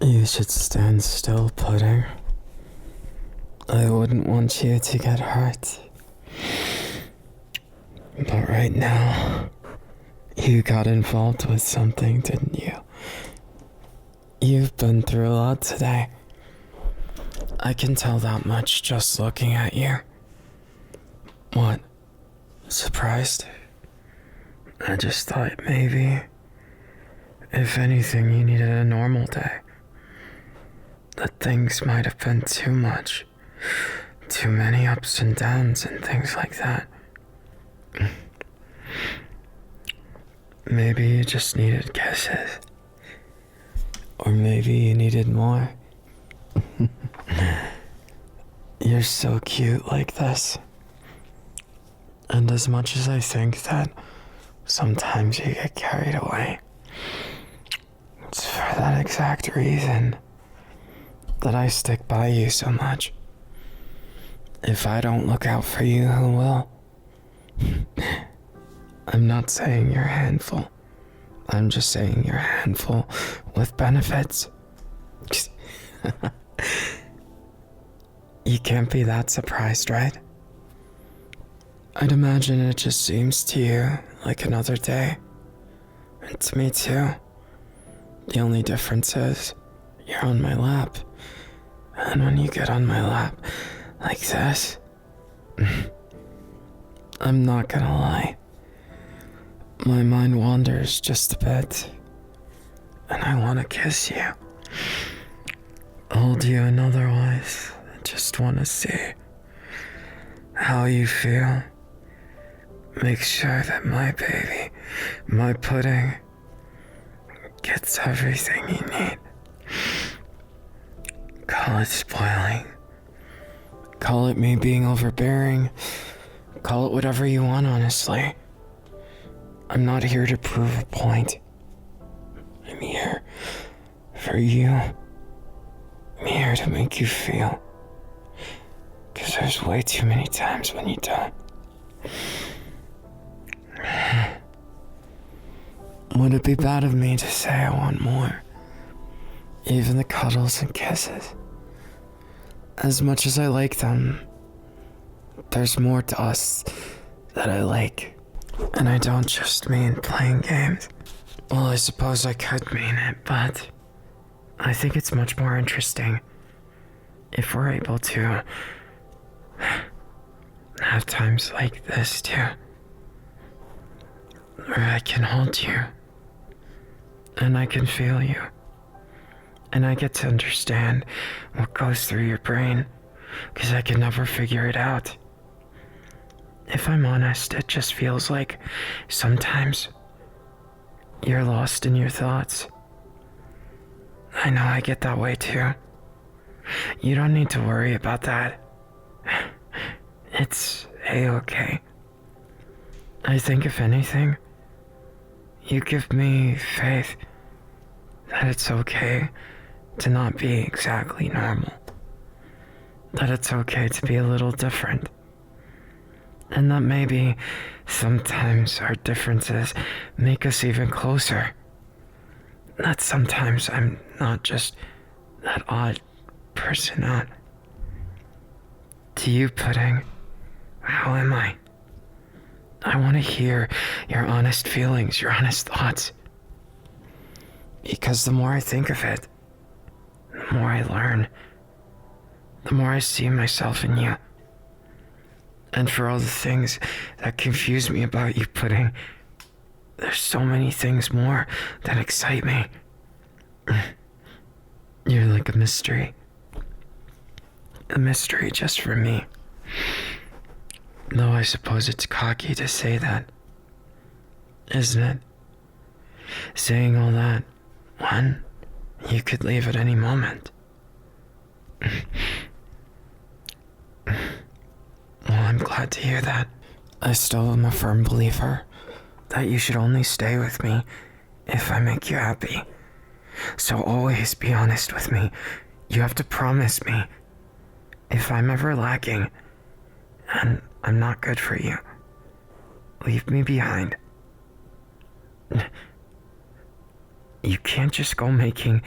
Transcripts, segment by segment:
You should stand still, Pudding. I wouldn't want you to get hurt. But right now, you got involved with something, didn't you? You've been through a lot today. I can tell that much just looking at you. What? Surprised? I just thought maybe, if anything, you needed a normal day. That things might have been too much. Too many ups and downs and things like that. Maybe you just needed kisses. Or maybe you needed more. You're so cute like this. And as much as I think that sometimes you get carried away, it's for that exact reason that I stick by you so much. If I don't look out for you, who will? I'm not saying you're a handful. I'm just saying you're a handful with benefits. You can't be that surprised, right? I'd imagine it just seems to you like another day. And to me too. The only difference is you're on my lap. And when you get on my lap like this, I'm not gonna lie. My mind wanders just a bit. And I wanna kiss you. Hold you and otherwise. I just wanna see how you feel. Make sure that my baby, my Pudding, gets everything you need. Call it spoiling. Call it me being overbearing. Call it whatever you want, honestly. I'm not here to prove a point. I'm here for you. I'm here to make you feel. 'Cause there's way too many times when you don't. Would it be bad of me to say I want more? Even the cuddles and kisses. As much as I like them, there's more to us that I like. And I don't just mean playing games. Well, I suppose I could mean it, but I think it's much more interesting if we're able to have times like this too, where I can hold you and I can feel you and I get to understand what goes through your brain, because I can never figure it out. If I'm honest, it just feels like sometimes you're lost in your thoughts. I know I get that way too. You don't need to worry about that. It's A-okay. I think if anything, you give me faith that it's okay to not be exactly normal. That it's okay to be a little different. And that maybe sometimes our differences make us even closer. That sometimes I'm not just that odd person out. To you, Pudding, how am I? I want to hear your honest feelings, your honest thoughts. Because the more I think of it, the more I learn. The more I see myself in you. And for all the things that confuse me about you, Pudding, there's so many things more that excite me. You're like a mystery. A mystery just for me. Though I suppose it's cocky to say that, isn't it? Saying all that when you could leave at any moment. Well, I'm glad to hear that. I still am a firm believer that you should only stay with me if I make you happy. So always be honest with me. You have to promise me. If I'm ever lacking, and I'm not good for you, leave me behind. You can't just go making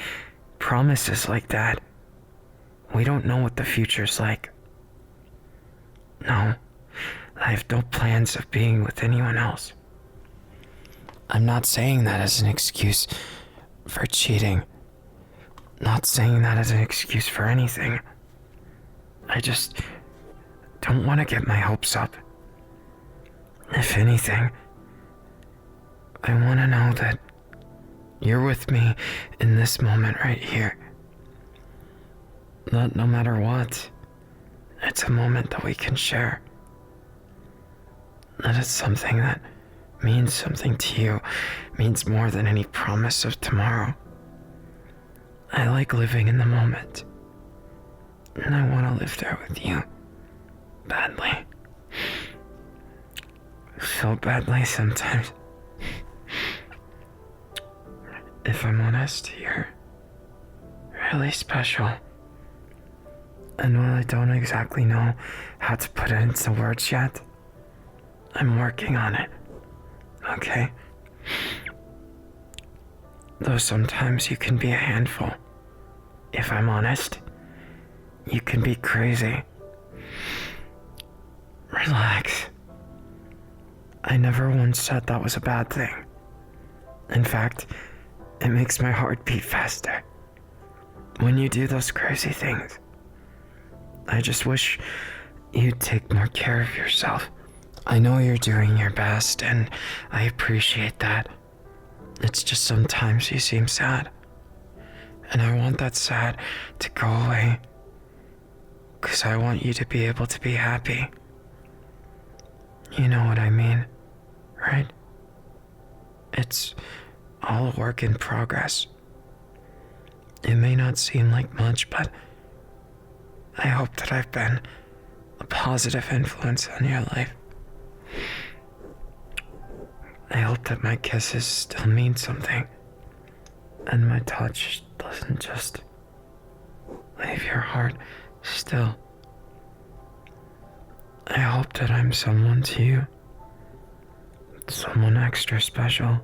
promises like that. We don't know what the future's like. No, I have no plans of being with anyone else. I'm not saying that as an excuse for cheating. Not saying that as an excuse for anything. I just don't want to get my hopes up. If anything, I want to know that you're with me in this moment right here. That no matter what, it's a moment that we can share. That it's something that means something to you, means more than any promise of tomorrow. I like living in the moment, and I want to live there with you. Badly. So badly sometimes. If I'm honest, you're really special. And while I don't exactly know how to put it into words yet, I'm working on it. Okay? Though sometimes you can be a handful. If I'm honest, you can be crazy. Relax. I never once said that was a bad thing. In fact, it makes my heart beat faster. When you do those crazy things, I just wish you'd take more care of yourself. I know you're doing your best, and I appreciate that. It's just sometimes you seem sad. And I want that sad to go away. 'Cause I want you to be able to be happy. You know what I mean, right? It's all a work in progress. It may not seem like much, but I hope that I've been a positive influence on your life. I hope that my kisses still mean something, and my touch doesn't just leave your heart still. I hope that I'm someone to you, someone extra special.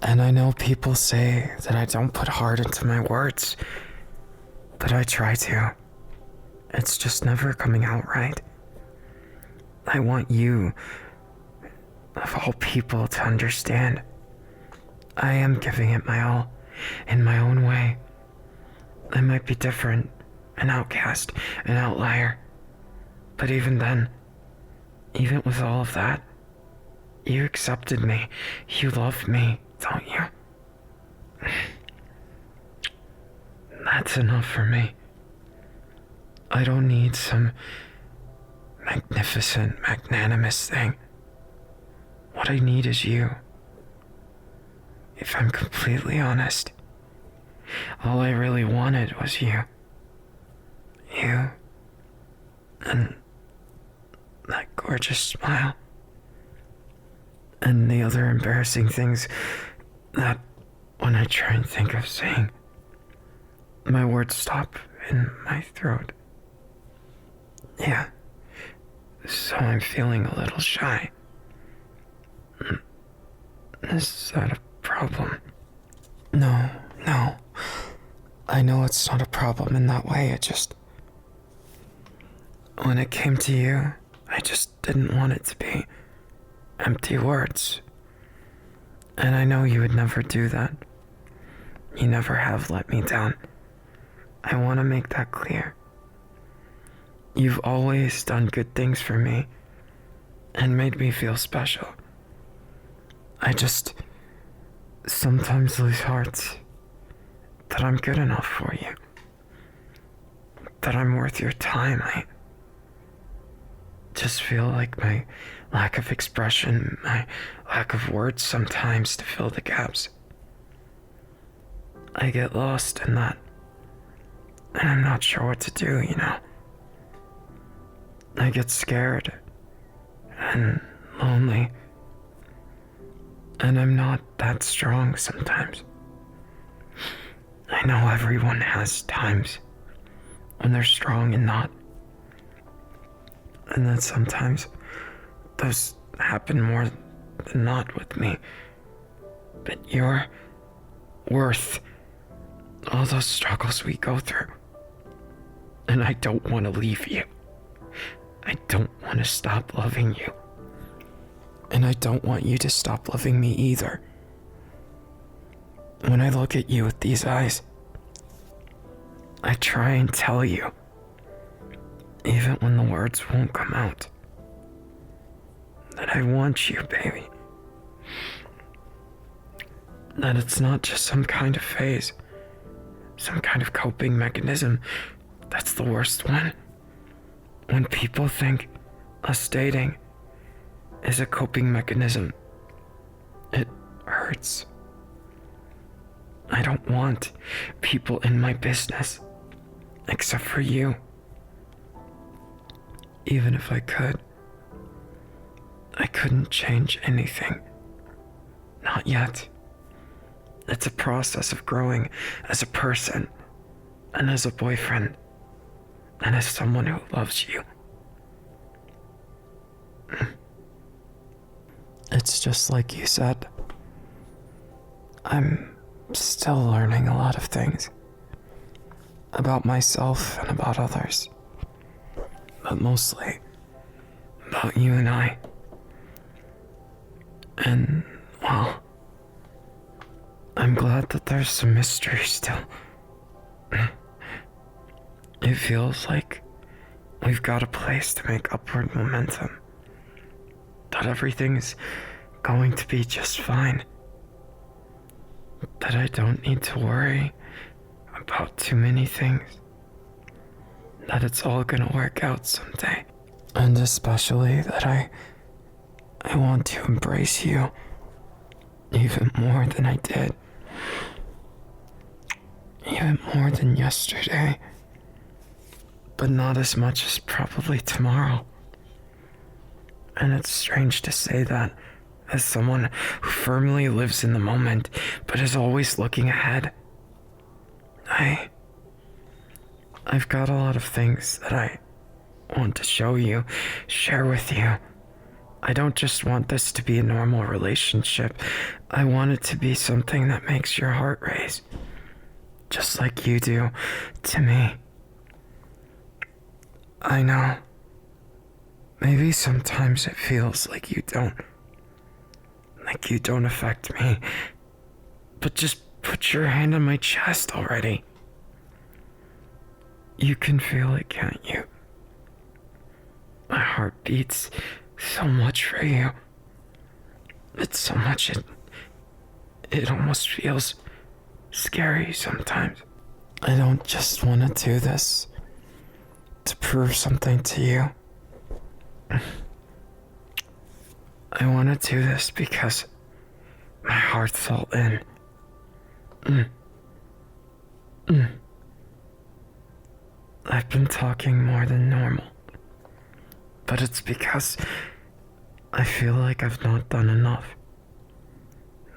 And I know people say that I don't put heart into my words, but I try to. It's just never coming out right. I want you, of all people, to understand. I am giving it my all, in my own way. I might be different, an outcast, an outlier. But even then, even with all of that, you accepted me. You loved me, don't you? That's enough for me. I don't need some magnificent, magnanimous thing. What I need is you. If I'm completely honest, all I really wanted was you. You. And that gorgeous smile. And the other embarrassing things that, when I try and think of saying, my words stop in my throat. Yeah. So I'm feeling a little shy. Is that a problem? No. I know it's not a problem in that way. It just... When it came to you, I just didn't want it to be empty words. And I know you would never do that. You never have let me down. I want to make that clear. You've always done good things for me and made me feel special. I just sometimes lose heart that I'm good enough for you. That I'm worth your time. I just feel like my lack of expression, my lack of words sometimes to fill the gaps. I get lost in that. And I'm not sure what to do, you know. I get scared and lonely. And I'm not that strong sometimes. I know everyone has times when they're strong and not. And that sometimes those happen more than not with me. But your worth all those struggles we go through. And I don't want to leave you. I don't want to stop loving you. And I don't want you to stop loving me either. When I look at you with these eyes, I try and tell you, even when the words won't come out, that I want you, baby. That it's not just some kind of phase, some kind of coping mechanism. That's the worst one. When people think us dating is a coping mechanism, it hurts. I don't want people in my business, except for you. Even if I could, I couldn't change anything. Not yet. It's a process of growing as a person, and as a boyfriend, and as someone who loves you. It's just like you said. I'm still learning a lot of things. About myself and about others. But mostly about you and I. And, well, I'm glad that there's some mystery still. It feels like we've got a place to make upward momentum. That everything's going to be just fine. That I don't need to worry about too many things. That it's all gonna work out someday. And especially that I want to embrace you even more than I did. Even more than yesterday. But not as much as probably tomorrow. And it's strange to say that as someone who firmly lives in the moment but is always looking ahead. I've got a lot of things that I want to show you, share with you. I don't just want this to be a normal relationship. I want it to be something that makes your heart race. Just like you do to me. I know. Maybe sometimes it feels like you don't. Like you don't affect me. But just put your hand on my chest already. You can feel it, can't you? My heart beats so much for you. It's so much it almost feels scary sometimes. I don't just want to do this to prove something to you. I want to do this because my heart fell in. I've been talking more than normal, but it's because I feel like I've not done enough.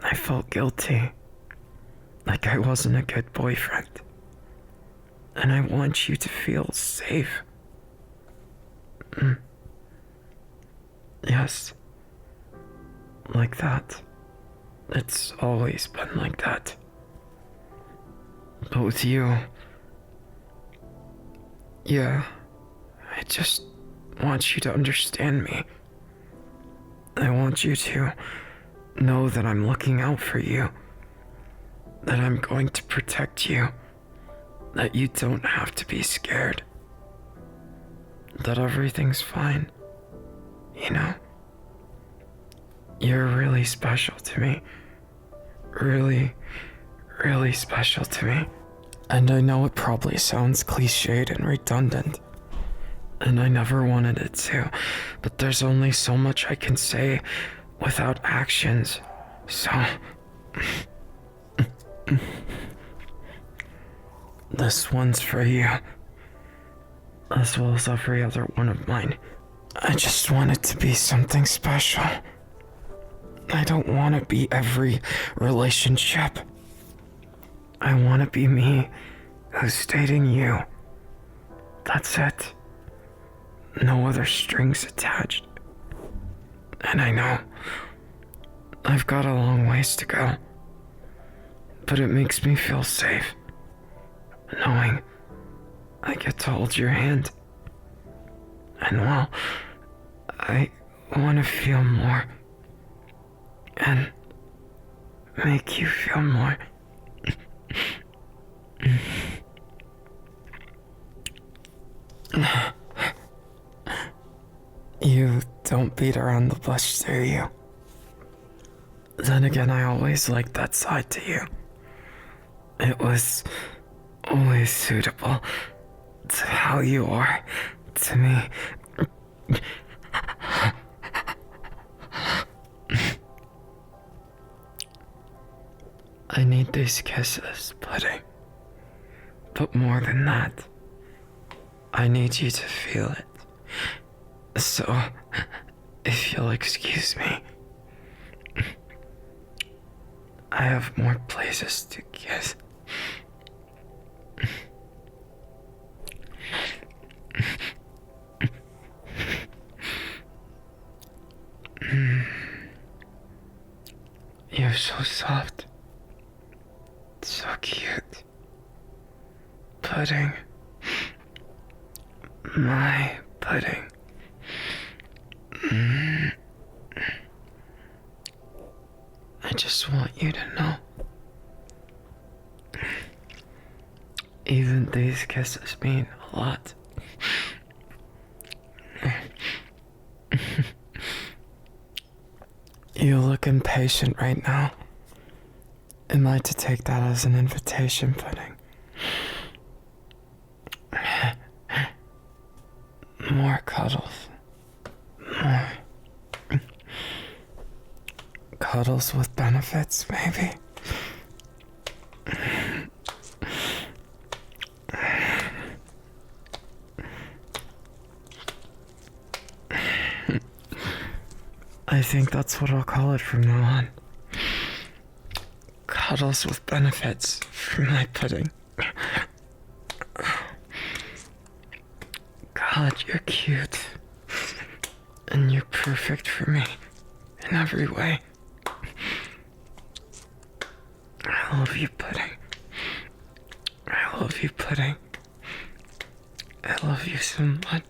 I felt guilty, like I wasn't a good boyfriend, and I want you to feel safe. Yes, like that. It's always been like that. But with you, yeah, I just want you to understand me. I want you to know that I'm looking out for you, that I'm going to protect you, that you don't have to be scared, that everything's fine, you know? You're really special to me. Really, really special to me. And I know it probably sounds cliched and redundant, and I never wanted it to, but there's only so much I can say without actions, so... This one's for you, as well as every other one of mine. I just want it to be something special. I don't want to be every relationship. I want to be me, who's dating you. That's it. No other strings attached. And I know I've got a long ways to go, but it makes me feel safe knowing I get to hold your hand. And well, I want to feel more. And make you feel more. You don't beat around the bush, do you? Then again, I always liked that side to you. It was always suitable to how you are to me. I need these kisses, Pudding. But more than that, I need you to feel it. So, if you'll excuse me, I have more places to kiss. You're so soft. So cute. Pudding. My pudding. I just want you to know. Even these kisses mean a lot. You look impatient right now. Am I to take that as an invitation, Pudding? More cuddles. More. Cuddles with benefits, maybe? I think that's what I'll call it from now on. Cuddles with benefits for my pudding. God, you're cute. And you're perfect for me in every way. I love you, Pudding. I love you, Pudding. I love you so much.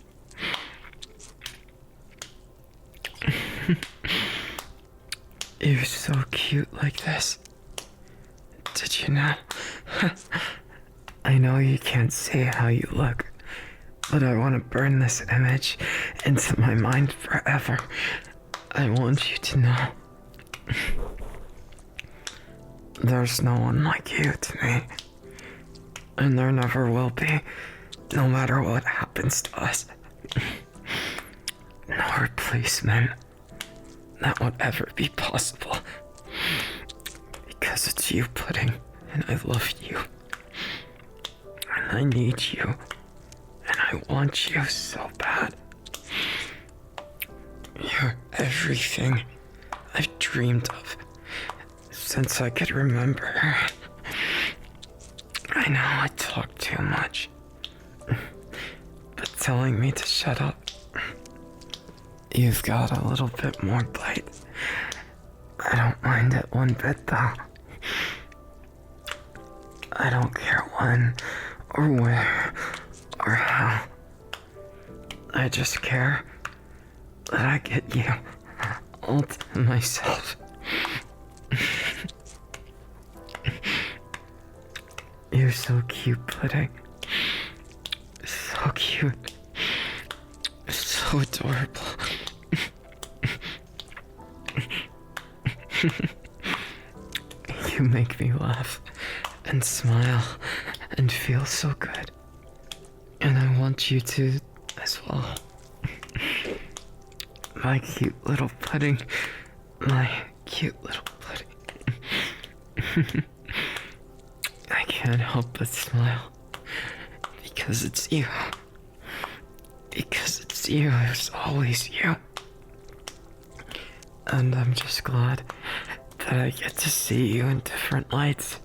You're so cute like this. Did you know? I know you can't see how you look, but I want to burn this image into my mind forever. I want you to know. There's no one like you to me. And there never will be, no matter what happens to us. No replacement that would ever be possible. Because it's you, Pudding, and I love you. And I need you. And I want you so bad. You're everything I've dreamed of since I could remember. I know I talk too much, but telling me to shut up. You've got a little bit more bite. I don't mind it one bit though. I don't care when or where or how. I just care that I get you all to myself. You're so cute, Pudding. So cute. So adorable. You make me laugh and smile and feel so good. And I want you to as well. My cute little Pudding. My cute little Pudding. I can't help but smile. Because it's you. Because it's you. It's always you. And I'm just glad that I get to see you in different lights.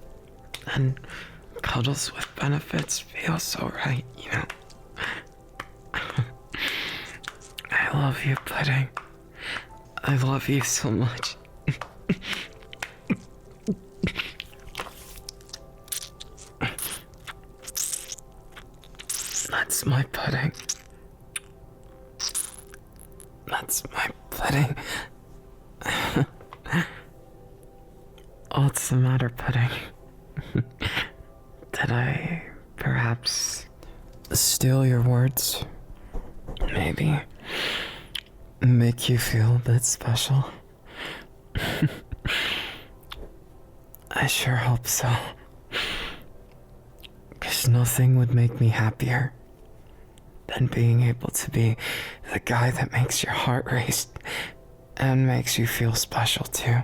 And cuddles with benefits feel so right, you know. I love you, Pudding. I love you so much. That's my pudding. That's my pudding. What's the matter, pudding? Did I perhaps steal your words? Maybe make you feel a bit special? I sure hope so. 'Cause nothing would make me happier than being able to be the guy that makes your heart race and makes you feel special too.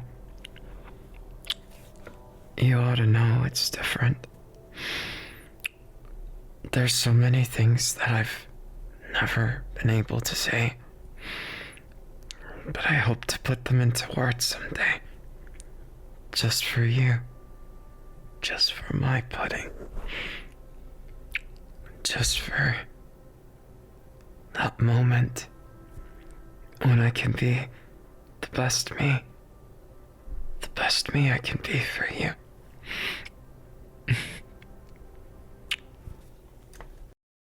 You ought to know it's different. There's so many things that I've never been able to say, but I hope to put them into words someday. Just for you. Just for my pudding. Just for that moment when I can be the best me. The best me I can be for you.